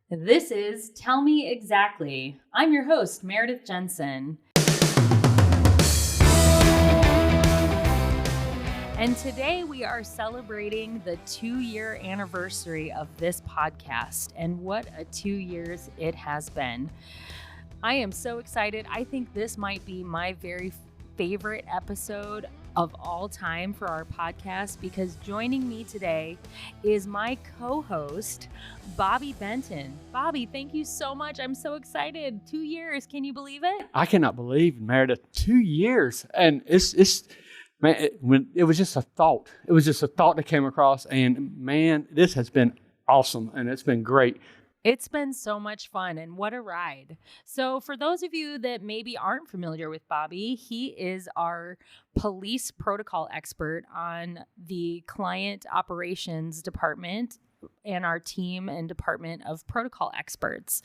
This is Tell Me Exactly. I'm your host, Meredith Jensen. And today we are celebrating the 2-year anniversary of this podcast. And what a 2 years it has been. I am so excited. I think this might be my very favorite episode of all time for our podcast because joining me today is my co-host, Bobby Benton. Bobby, thank you so much. I'm so excited. 2 years. Can you believe it? I cannot believe, Meredith, 2 years. And man, it was just a thought. It was just a thought that came across. And man, this has been awesome. And it's been great. It's been so much fun, and what a ride. So for those of you that maybe aren't familiar with Bobby, he is our police protocol expert on the client operations department and our team and department of protocol experts.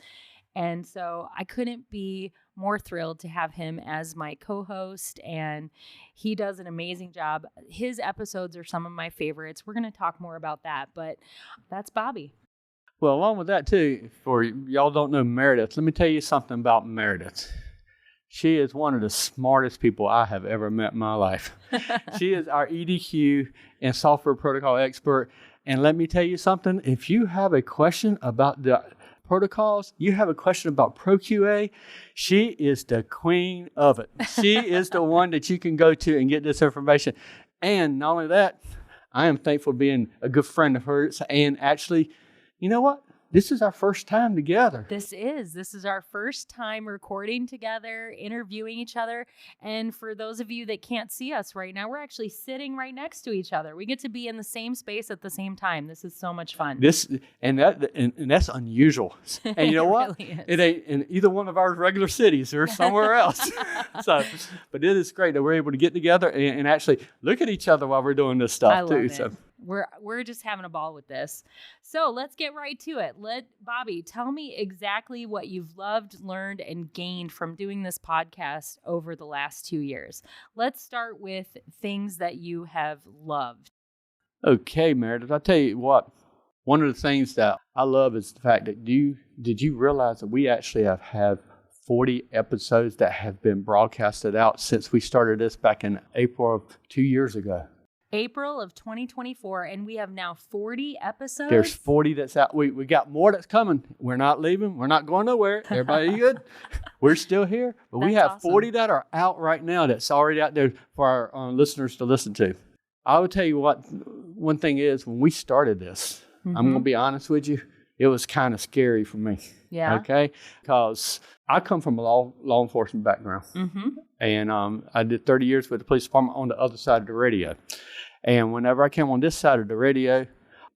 And so I couldn't be more thrilled to have him as my co-host, and he does an amazing job. His episodes are some of my favorites. We're going to talk more about that, but that's Bobby. Well, along with that, too, for y'all don't know Meredith, let me tell you something about Meredith. She is one of the smartest people I have ever met in my life. She is our EDQ and software protocol expert. And let me tell you something. If you have a question about the protocols, you have a question about ProQA, she is the queen of it. She is the one that you can go to and get this information. And not only that, I am thankful being a good friend of hers and actually, you know what? This is our first time together. This is our first time recording together, interviewing each other. And for those of you that can't see us right now, we're actually sitting right next to each other. We get to be in the same space at the same time. This is so much fun. That's unusual. And you know what? Really is. It ain't in either one of our regular cities or somewhere else. But it is great that we're able to get together and actually look at each other while we're doing this stuff. I love too. it. So we're just having a ball with this. So let's get right to it. Bobby, tell me exactly what you've loved, learned, and gained from doing this podcast over the last 2 years. Let's start with things that you have loved. Okay, Meredith, I'll tell you what. One of the things that I love is the fact that did you realize that we actually have 40 episodes that have been broadcasted out since we started this back in April of 2 years ago. April of 2024, and we have now 40 episodes. There's 40 that's out. We got more that's coming. We're not leaving. We're not going nowhere. Everybody good? We're still here. But we have awesome. 40 that are out right now that's already out there for our listeners to listen to. I will tell you what, one thing is, when we started this, I'm going to be honest with you, it was kind of scary for me. Yeah. Okay? Because I come from a law enforcement background. Mm-hmm. And I did 30 years with the police department on the other side of the radio. And whenever I came on this side of the radio,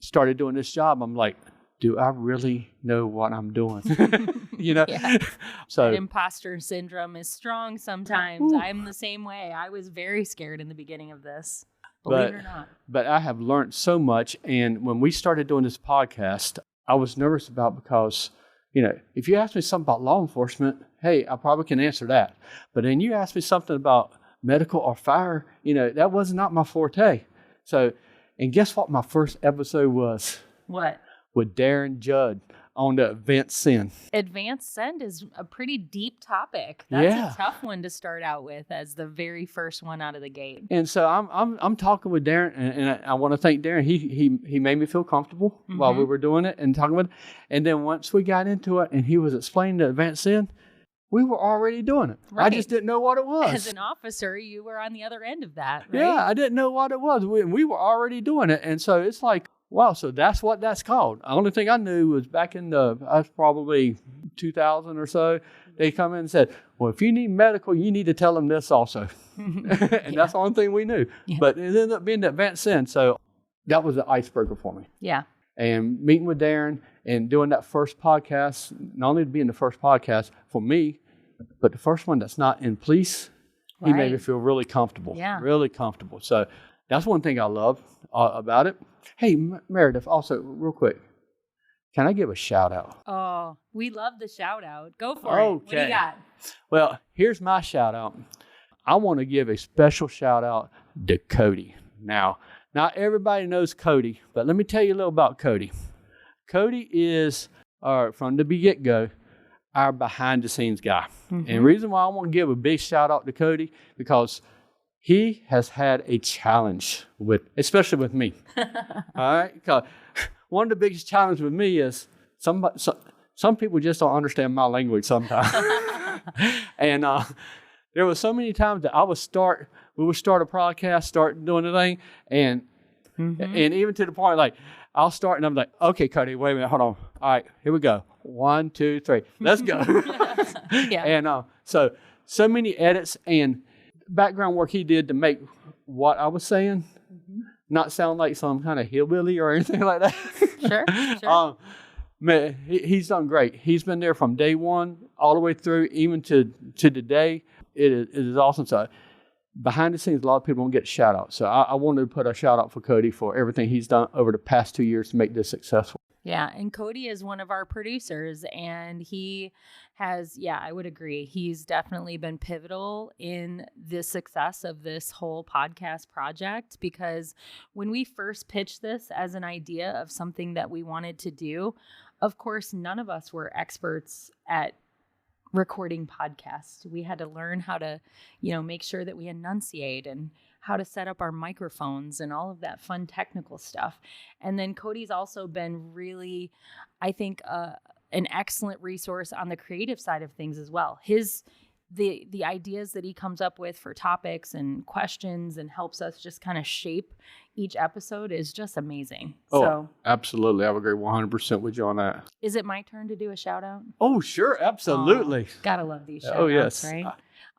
started doing this job, I'm like, do I really know what I'm doing? You know? Yeah. So that imposter syndrome is strong sometimes. Ooh. I'm the same way. I was very scared in the beginning of this, believe it or not. But I have learned so much. And when we started doing this podcast, I was nervous about because, you know, if you ask me something about law enforcement, hey, I probably can answer that. But then you ask me something about medical or fire, you know, that was not my forte. So, and guess what my first episode was? What? With Darren Judd on the advanced sin. Advanced send is a pretty deep topic. That's Yeah. a tough one to start out with as the very first one out of the gate. And so I'm talking with Darren, and I want to thank Darren. He made me feel comfortable while we were doing it and talking about it. And then once we got into it and he was explaining the advanced sin, we were already doing it. Right. I just didn't know what it was. As an officer, you were on the other end of that, right? Yeah, I didn't know what it was. We were already doing it. And so it's like, wow, so that's what that's called. The only thing I knew was back in I was probably 2000 or so, they come in and said, well, if you need medical, you need to tell them this also. And that's the only thing we knew. Yeah. But it ended up being the advanced sin. So that was the icebreaker for me. Yeah. And meeting with Darren and doing that first podcast, not only being the first podcast for me, but the first one that's not in police, he made me feel really comfortable. Yeah. Really comfortable. So that's one thing I love about it. Hey, Meredith, also, real quick, can I give a shout out? Oh, we love the shout out. Go for it. What do you got? Well, here's my shout out. I want to give a special shout out to Cody. Now, not everybody knows Cody, but let me tell you a little about Cody. Cody is from the get-go, our behind-the-scenes guy. And the reason why I want to give a big shout-out to Cody, because he has had a challenge especially with me. All right? Because one of the biggest challenges with me is some people just don't understand my language sometimes. And there were so many times that we would start a podcast, start doing the thing, and even to the point, like, I'll start and I'm like, okay, Cody, wait a minute, hold on. All right, here we go. 1, 2, 3, let's go. Yeah. And so many edits and background work he did to make what I was saying not sound like some kind of hillbilly or anything like that. Sure. Man, he's done great. He's been there from day one all the way through, even to today. It is awesome. So behind the scenes, a lot of people don't get a shout out. So I wanted to put a shout out for Cody for everything he's done over the past 2 years to make this successful. Yeah, and Cody is one of our producers, and he has, I would agree. He's definitely been pivotal in the success of this whole podcast project, because when we first pitched this as an idea of something that we wanted to do, of course, none of us were experts at recording podcasts. We had to learn how to, make sure that we enunciate and how to set up our microphones and all of that fun technical stuff. And then Cody's also been really, I think, an excellent resource on the creative side of things as well. The ideas that he comes up with for topics and questions and helps us just kind of shape each episode is just amazing. Oh, so, absolutely. I would agree 100% with you on that. Is it my turn to do a shout out? Oh, sure. Absolutely. Gotta love these shout outs, right?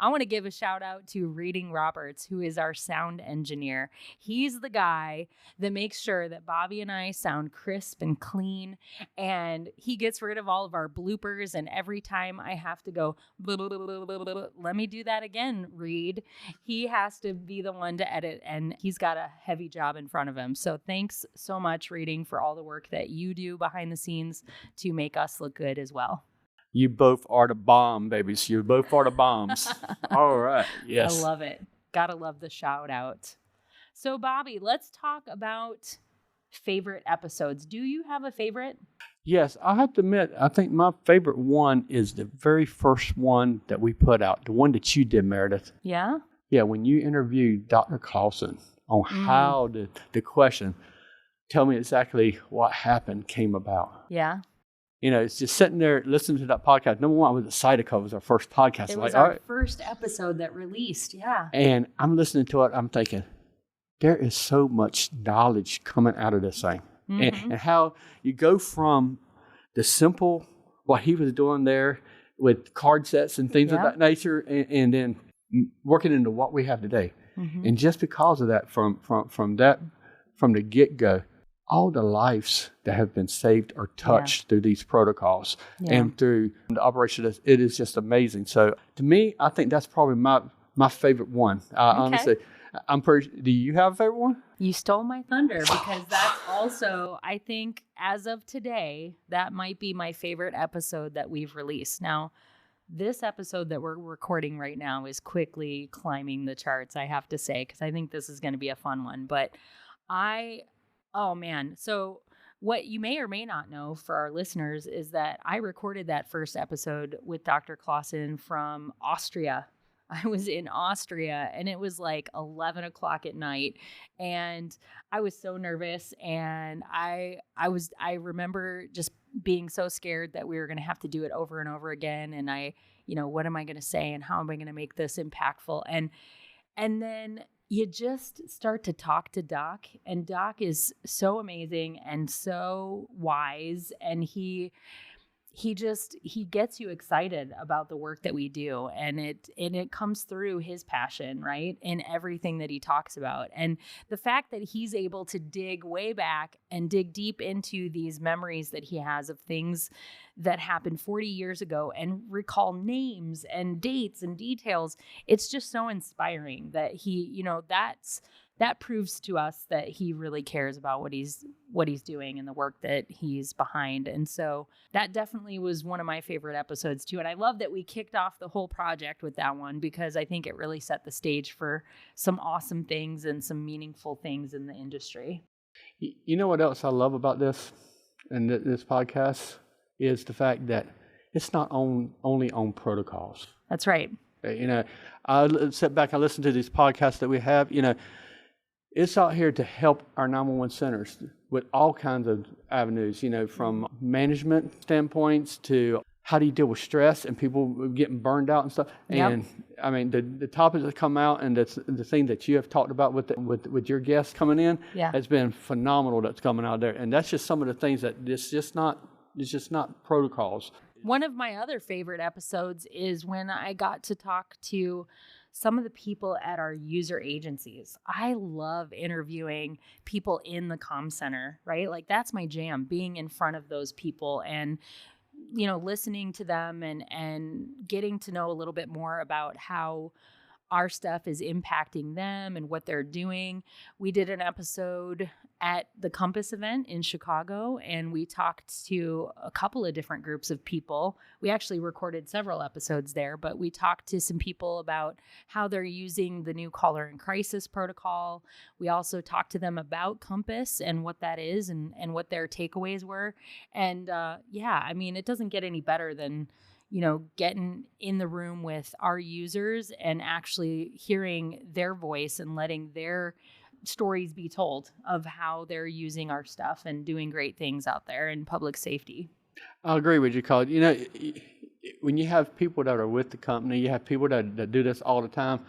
I want to give a shout out to Reading Roberts, who is our sound engineer. He's the guy that makes sure that Bobby and I sound crisp and clean, and he gets rid of all of our bloopers. And every time I have to go, blah, blah, blah, blah, blah, blah, blah, let me do that again, Reed, he has to be the one to edit, and he's got a heavy job in front of him. So thanks so much, Reading, for all the work that you do behind the scenes to make us look good as well. You both are the bomb, babies. You both are the bombs. All right. Yes. I love it. Gotta love the shout out. So, Bobby, let's talk about favorite episodes. Do you have a favorite? Yes. I have to admit, I think my favorite one is the very first one that we put out, the one that you did, Meredith. Yeah? Yeah, when you interviewed Dr. Clausen on how the question, tell me exactly what happened, came about. Yeah. It's just sitting there listening to that podcast. Number one, I was excited because it was our first podcast. It was our first episode that released, yeah. And I'm listening to it. I'm thinking, there is so much knowledge coming out of this thing. And how you go from the simple, what he was doing there with card sets and things of that nature, and then working into what we have today. And just because of that, from the get-go, all the lives that have been saved or touched through these protocols and through the operation, it is just amazing. So to me, I think that's probably my favorite one. Honestly, do you have a favorite one? You stole my thunder, because that's also, I think, as of today, that might be my favorite episode that we've released. Now, this episode that we're recording right now is quickly climbing the charts, I have to say, because I think this is going to be a fun one. But oh man. So what you may or may not know for our listeners is that I recorded that first episode with Dr. Clausen from Austria. I was in Austria, and it was like 11 o'clock at night, and I was so nervous, and I remember just being so scared that we were going to have to do it over and over again. And what am I going to say, and how am I going to make this impactful? And then you just start to talk to Doc, and Doc is so amazing and so wise, and he gets you excited about the work that we do, and it comes through his passion, right, in everything that he talks about. And the fact that he's able to dig way back and dig deep into these memories that he has of things that happened 40 years ago and recall names and dates and details, it's just so inspiring that he, that proves to us that he really cares about what he's doing and the work that he's behind. And so that definitely was one of my favorite episodes too. And I love that we kicked off the whole project with that one, because I think it really set the stage for some awesome things and some meaningful things in the industry. You know what else I love about this and this podcast is the fact that it's not only on protocols. That's right. I sit back and listen to these podcasts that we have. It's out here to help our 911 centers with all kinds of avenues, from management standpoints to how do you deal with stress and people getting burned out and stuff. Yep. And I mean, the topics that come out and the thing that you have talked about with your guests coming in has been phenomenal. That's coming out there, and that's just some of the things that it's just not protocols. One of my other favorite episodes is when I got to talk to some of the people at our user agencies. I love interviewing people in the comm center, right? Like that's my jam, being in front of those people and, listening to them and getting to know a little bit more about how our stuff is impacting them and what they're doing. We did an episode at the Compass event in Chicago, and we talked to a couple of different groups of people. We actually recorded several episodes there, but we talked to some people about how they're using the new caller in crisis protocol. We also talked to them about Compass and what that is and what their takeaways were. And it doesn't get any better than getting in the room with our users and actually hearing their voice and letting their stories be told of how they're using our stuff and doing great things out there in public safety. I agree with you, Colin. When you have people that are with the company, you have people that do this all the time.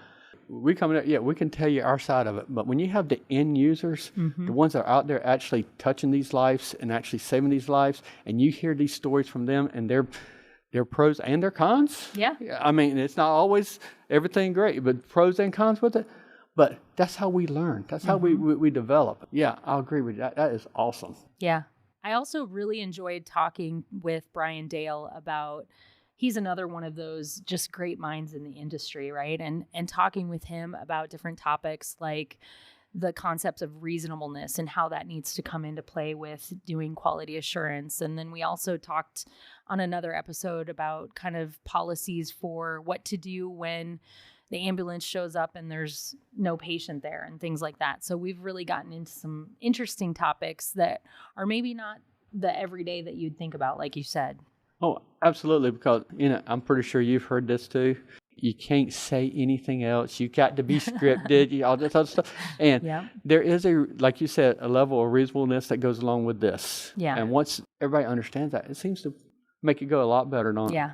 We come in, we can tell you our side of it. But when you have the end users, the ones that are out there actually touching these lives and actually saving these lives, and you hear these stories from them and their pros and their cons. Yeah. I mean, it's not always everything great, but pros and cons with it. But that's how we learn. That's how we develop. Yeah, I'll agree with that. That is awesome. Yeah. I also really enjoyed talking with Brian Dale about, he's another one of those just great minds in the industry, right? And talking with him about different topics like the concepts of reasonableness and how that needs to come into play with doing quality assurance. And then we also talked on another episode about kind of policies for what to do when the ambulance shows up and there's no patient there and things like that. So we've really gotten into some interesting topics that are maybe not the everyday that you'd think about, like you said. Oh, absolutely. Because, I'm pretty sure you've heard this too. You can't say anything else. You got to be scripted, all this other stuff. And there is like you said, a level of reasonableness that goes along with this. Yeah. And once everybody understands that, it seems to make it go a lot better, don't it? Yeah.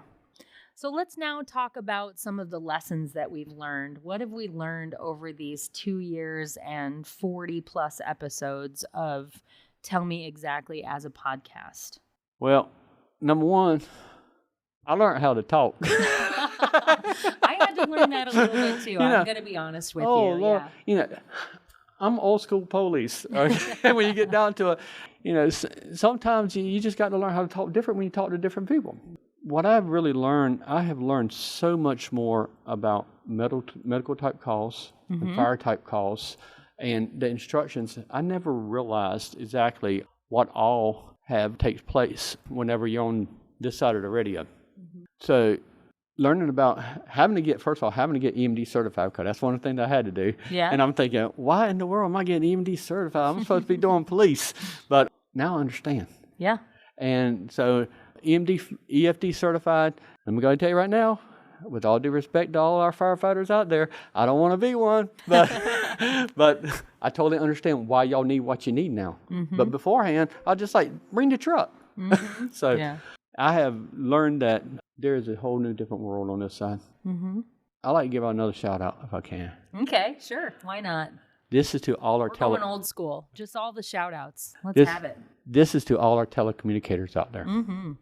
So let's now talk about some of the lessons that we've learned. What have we learned over these 2 years and 40 plus episodes of Tell Me Exactly as a podcast? Well, number one, I learned how to talk. I had to learn that a little bit too. I'm going to be honest with you. Lord, I'm old school police. When you get down to it, sometimes you just got to learn how to talk different when you talk to different people. What I've really learned, I have learned so much more about medical type calls and fire type calls and the instructions. I never realized exactly what all takes place whenever you're on this side of the radio. So learning about having to get EMD certified, because that's one of the things I had to do. Yeah. And I'm thinking, why in the world am I getting EMD certified? I'm supposed to be doing police. But now I understand. Yeah. And so EFD certified. Let me go ahead and tell you right now, with all due respect to all our firefighters out there, I don't want to be one, but I totally understand why y'all need what you need now. But beforehand, I'll just bring the truck. So I have learned that there is a whole new different world on this side. I like to give out another shout out if I can. Okay, sure. Why not? This is to all our going old school. Just all the shout outs. Let's have it. This is to all our telecommunicators out there.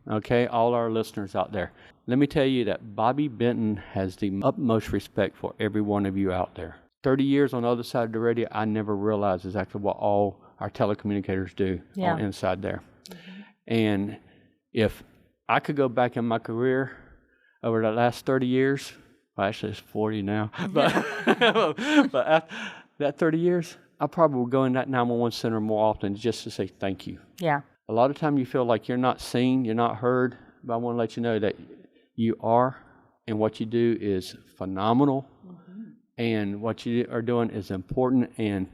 Okay, all our listeners out there. Let me tell you that Bobby Benton has the utmost respect for every one of you out there. 30 years on the other side of the radio, I never realized exactly what all our telecommunicators do on inside there. And if I could go back in my career over the last 30 years, well, actually it's 40 now, but after that 30 years, I probably will go in that 911 center more often just to say thank you. Yeah. A lot of time you feel like you're not seen, you're not heard, but I want to let you know that you are, and what you do is phenomenal, and what you are doing is important. And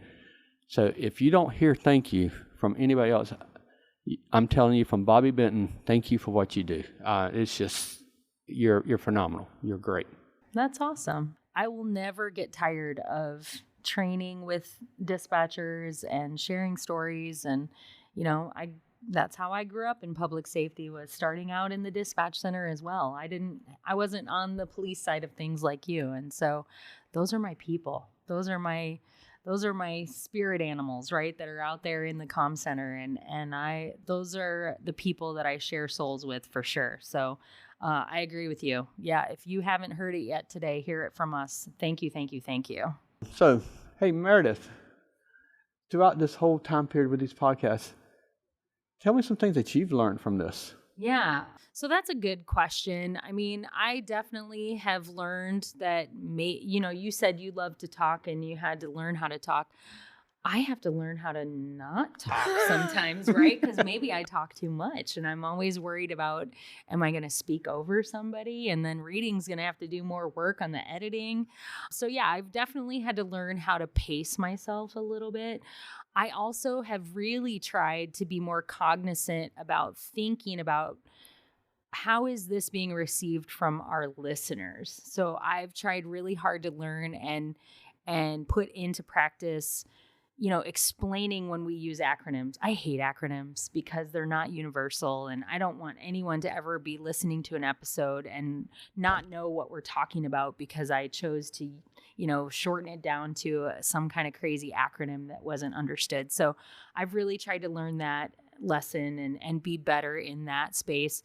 so if you don't hear thank you from anybody else, I'm telling you from Bobby Benton, thank you for what you do. It's just, you're phenomenal. You're great. That's awesome. I will never get tired of training with dispatchers and sharing stories. And, that's how I grew up in public safety, was starting out in the dispatch center as well. I wasn't on the police side of things like you. And so those are my people. Those are my spirit animals, right? That are out there in the comm center. And those are the people that I share souls with for sure. So I agree with you. Yeah. If you haven't heard it yet today, hear it from us. Thank you. Thank you. Thank you. So, hey, Meridith, throughout this whole time period with these podcasts, tell me some things that you've learned from this. Yeah. So that's a good question. I mean, I definitely have learned that, you said you love to talk and you had to learn how to talk. I have to learn how to not talk sometimes, right? Because maybe I talk too much and I'm always worried about, am I going to speak over somebody? And then reading's going to have to do more work on the editing. So yeah, I've definitely had to learn how to pace myself a little bit. I also have really tried to be more cognizant about thinking about, how is this being received from our listeners? So I've tried really hard to learn and put into practice, explaining when we use acronyms. I hate acronyms because they're not universal, and I don't want anyone to ever be listening to an episode and not know what we're talking about because I chose to, shorten it down to some kind of crazy acronym that wasn't understood. So I've really tried to learn that lesson and be better in that space.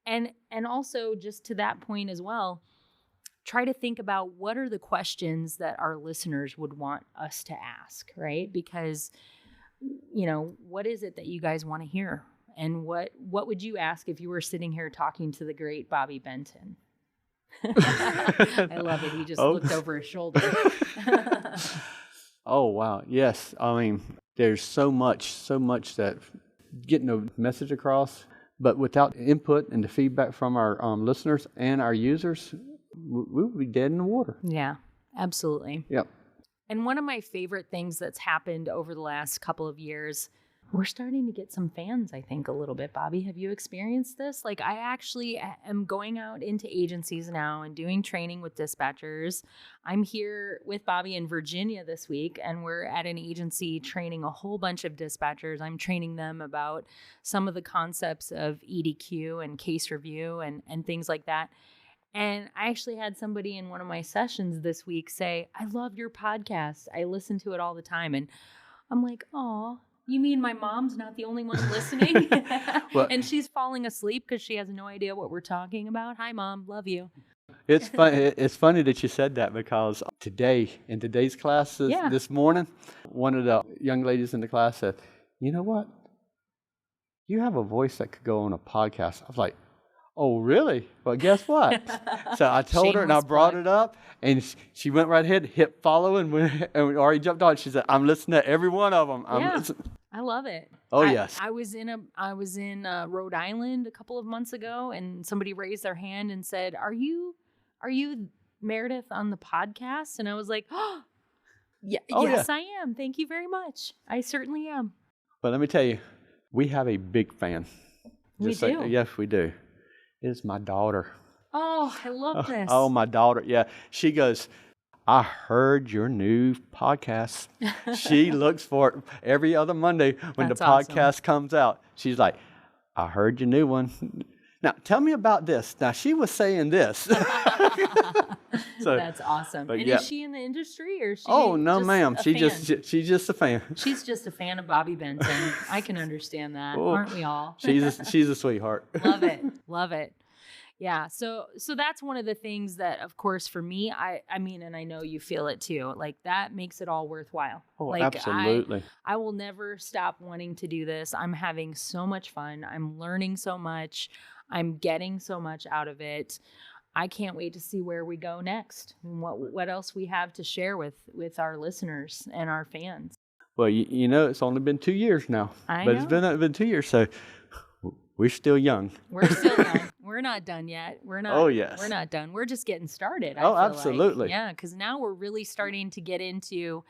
And also, just to that point as well, try to think about what are the questions that our listeners would want us to ask, right? Because, what is it that you guys want to hear? And what would you ask if you were sitting here talking to the great Bobby Benton? I love it. He just looked over his shoulder. Oh, wow. Yes. I mean, there's so much that getting a message across, but without input and the feedback from our listeners and our users, we would be dead in the water. Yeah, absolutely. Yep. And one of my favorite things that's happened over the last couple of years, we're starting to get some fans, I think, a little bit. Bobby, have you experienced this? Like, I actually am going out into agencies now and doing training with dispatchers. I'm here with Bobby in Virginia this week, and we're at an agency training a whole bunch of dispatchers. I'm training them about some of the concepts of EDQ and case review and things like that. And I actually had somebody in one of my sessions this week say, I love your podcast. I listen to it all the time. And I'm like, oh, you mean my mom's not the only one listening? Well, and she's falling asleep because she has no idea what we're talking about. Hi, Mom. Love you. It's funny that you said that, because in today's class this morning, one of the young ladies in the class said, you know what? You have a voice that could go on a podcast. I was like, oh, really? Well, guess what? So I told her, and I brought it up, and she went right ahead, hit follow, and we already jumped on. She said, I'm listening to every one of them. I love it. Oh, yes. I was in Rhode Island a couple of months ago, and somebody raised their hand and said, Are you Meridith on the podcast? And I was like, oh, yes, I am. Thank you very much. I certainly am. But let me tell you, we have a big fan. We do? Yes, we do. It's my daughter. Oh, I love this. Oh, my daughter. Yeah. She goes, I heard your new podcast. She looks for it every other Monday when the podcast comes out. She's like, I heard your new one. Now, tell me about this. Now, she was saying this. That's awesome. And is she in the industry, or is she? Oh, no, ma'am. She's just a fan. She's just a fan of Bobby Benton. I can understand that, aren't we all? She's a sweetheart. Love it. Love it. Yeah. So that's one of the things that, of course, for me, I mean, and I know you feel it too, like that makes it all worthwhile. Oh, absolutely. I will never stop wanting to do this. I'm having so much fun. I'm learning so much. I'm getting so much out of it. I can't wait to see where we go next and what else we have to share with our listeners and our fans. Well, it's only been 2 years now. I know. It's been 2 years, so we're still young. We're still young. We're not done yet. We're not. Oh, yes. We're not done. We're just getting started. Oh, absolutely. Yeah, because now we're really starting to get into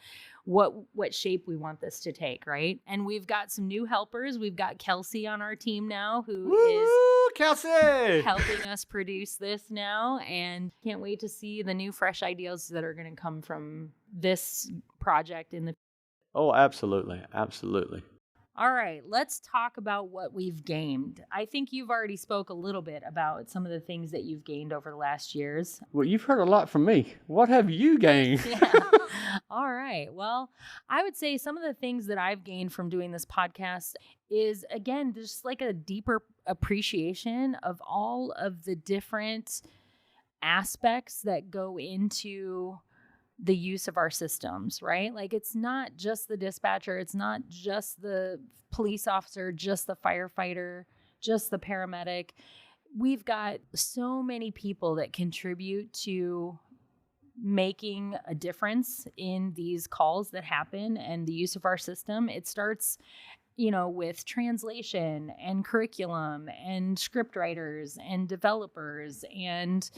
what shape we want this to take, right? And we've got some new helpers. We've got Kelsey on our team now, who is Kelsey helping us produce this now, and can't wait to see the new fresh ideas that are going to come from this project in the. Oh, absolutely. Absolutely. All right, let's talk about what we've gained. I think you've already spoke a little bit about some of the things that you've gained over the last years. Well, you've heard a lot from me. What have you gained? Yeah. All right. Well, I would say some of the things that I've gained from doing this podcast is, again, just like a deeper appreciation of all of the different aspects that go into the use of our systems, right? Like, it's not just the dispatcher, it's not just the police officer, just the firefighter, just the paramedic. We've got so many people that contribute to making a difference in these calls that happen and the use of our system. It starts, with translation and curriculum and script writers and developers. And,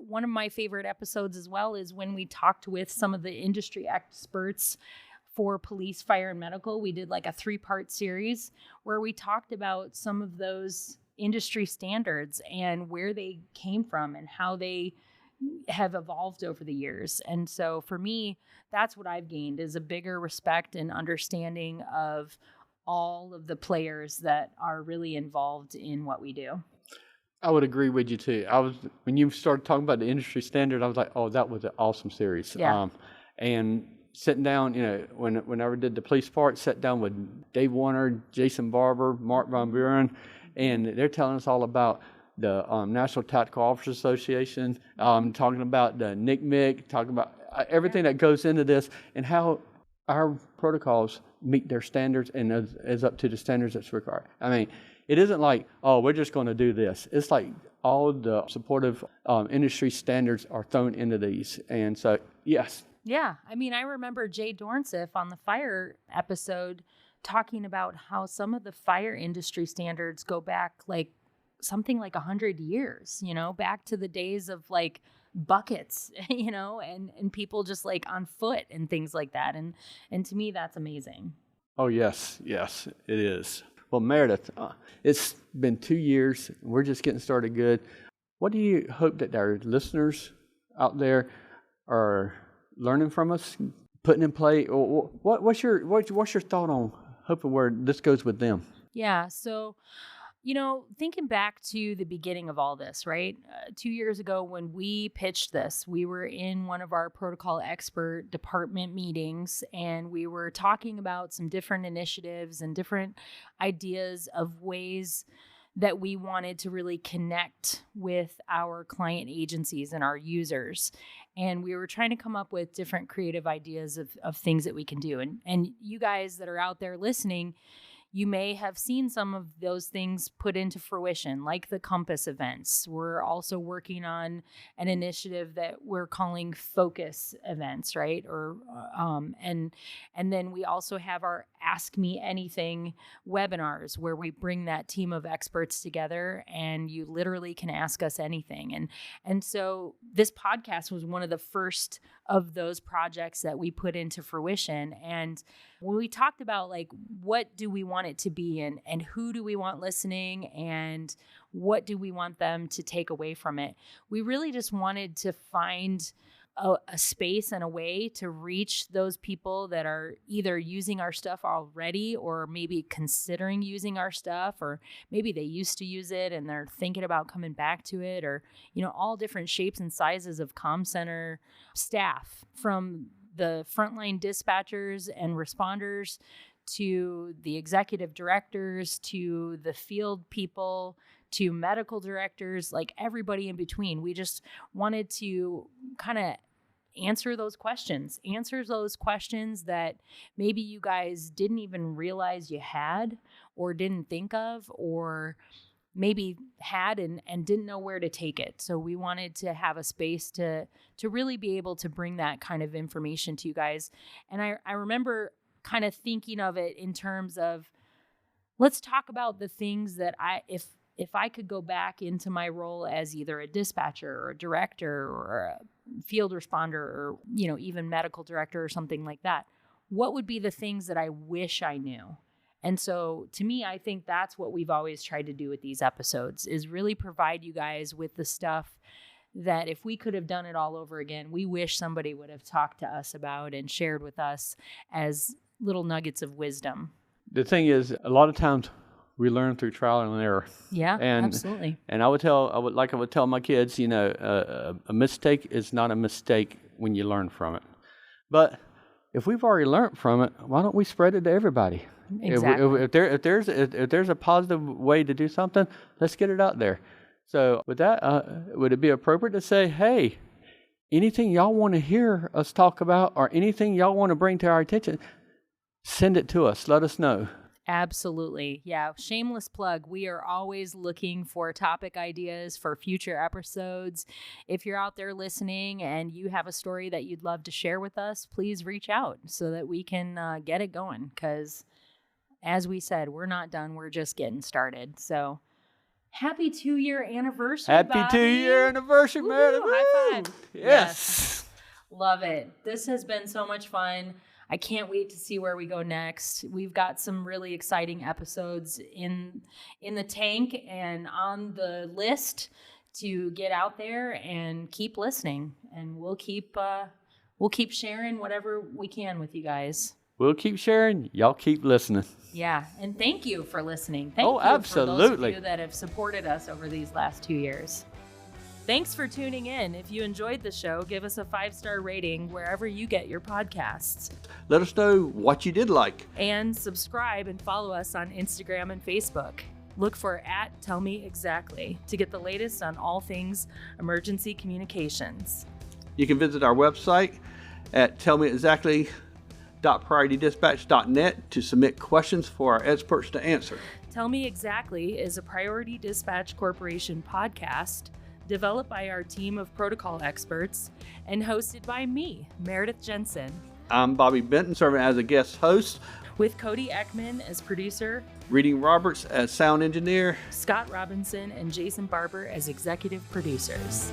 one of my favorite episodes as well is when we talked with some of the industry experts for police, fire, and medical. We did like a 3-part series where we talked about some of those industry standards and where they came from and how they have evolved over the years. And so for me, that's what I've gained, is a bigger respect and understanding of all of the players that are really involved in what we do. I would agree with you too. When you started talking about the industry standard, I was like, oh, that was an awesome series. Yeah. And sitting down, whenever I did the police part, sat down with Dave Warner, Jason Barber, Mark Von Buren, and they're telling us all about the National Tactical Officers Association, talking about the NCMEC, talking about everything that goes into this and how our protocols meet their standards and is up to the standards that's required. I mean, it isn't like, oh, we're just going to do this. It's like all the supportive industry standards are thrown into these. And so, yes. Yeah. I mean, I remember Jay Dornsiff on the fire episode talking about how some of the fire industry standards go back like something like 100 years, back to the days of like buckets, and people just like on foot and things like that. And to me, that's amazing. Oh, yes, it is. Well, Meridith, it's been 2 years. We're just getting started good. What do you hope that our listeners out there are learning from us, putting in play? Or what's your thought on hoping where this goes with them? Yeah, so thinking back to the beginning of all this, right? 2 years ago when we pitched this, we were in one of our protocol expert department meetings, and we were talking about some different initiatives and different ideas of ways that we wanted to really connect with our client agencies and our users. And we were trying to come up with different creative ideas of things that we can do. And you guys that are out there listening, you may have seen some of those things put into fruition, like the Compass events. We're also working on an initiative that we're calling Focus events, right? Or and then we also have our Ask Me Anything webinars, where we bring that team of experts together, and you literally can ask us anything. And so this podcast was one of the first of those projects that we put into fruition. And when we talked about like, what do we want it to be, and who do we want listening, and what do we want them to take away from it, we really just wanted to find a space and a way to reach those people that are either using our stuff already, or maybe considering using our stuff, or maybe they used to use it and they're thinking about coming back to it, or, all different shapes and sizes of comm center staff, from the frontline dispatchers and responders to the executive directors to the field people to medical directors, like everybody in between. We just wanted to kind of answer those questions that maybe you guys didn't even realize you had, or didn't think of, or maybe had and didn't know where to take it. So we wanted to have a space to really be able to bring that kind of information to you guys. And I remember kind of thinking of it in terms of, let's talk about the things that if I could go back into my role as either a dispatcher or a director or field responder or, even medical director or something like that, what would be the things that I wish I knew? And so to me, I think that's what we've always tried to do with these episodes, is really provide you guys with the stuff that if we could have done it all over again, we wish somebody would have talked to us about and shared with us as little nuggets of wisdom. The thing is, a lot of times we learn through trial and error. Yeah, absolutely. And I would tell my kids, a mistake is not a mistake when you learn from it. But if we've already learned from it, why don't we spread it to everybody? Exactly. If there's a positive way to do something, let's get it out there. So with that, would it be appropriate to say, hey, anything y'all want to hear us talk about or anything y'all want to bring to our attention, send it to us. Let us know. Absolutely. Yeah. Shameless plug. We are always looking for topic ideas for future episodes. If you're out there listening and you have a story that you'd love to share with us, please reach out so that we can get it going. Because as we said, we're not done. We're just getting started. So happy 2-year anniversary, Happy Bobby. 2-year anniversary, Meredith. High five. Yes. Love it. This has been so much fun. I can't wait to see where we go next. We've got some really exciting episodes in the tank and on the list to get out there and keep listening. And we'll keep sharing whatever we can with you guys. We'll keep sharing. Y'all keep listening. Yeah, and thank you for listening. Thank you absolutely. for those of you that have supported us over these last 2 years. Thanks for tuning in. If you enjoyed the show, give us a 5-star rating wherever you get your podcasts. Let us know what you did like. And subscribe and follow us on Instagram and Facebook. Look for @TellMeExactly to get the latest on all things emergency communications. You can visit our website at tellmeexactly.prioritydispatch.net to submit questions for our experts to answer. Tell Me Exactly is a Priority Dispatch Corporation podcast developed by our team of protocol experts and hosted by me, Meredith Jensen. I'm Bobby Benton, serving as a guest host, with Cody Eckman as producer, Reading Roberts as sound engineer, Scott Robinson and Jason Barber as executive producers.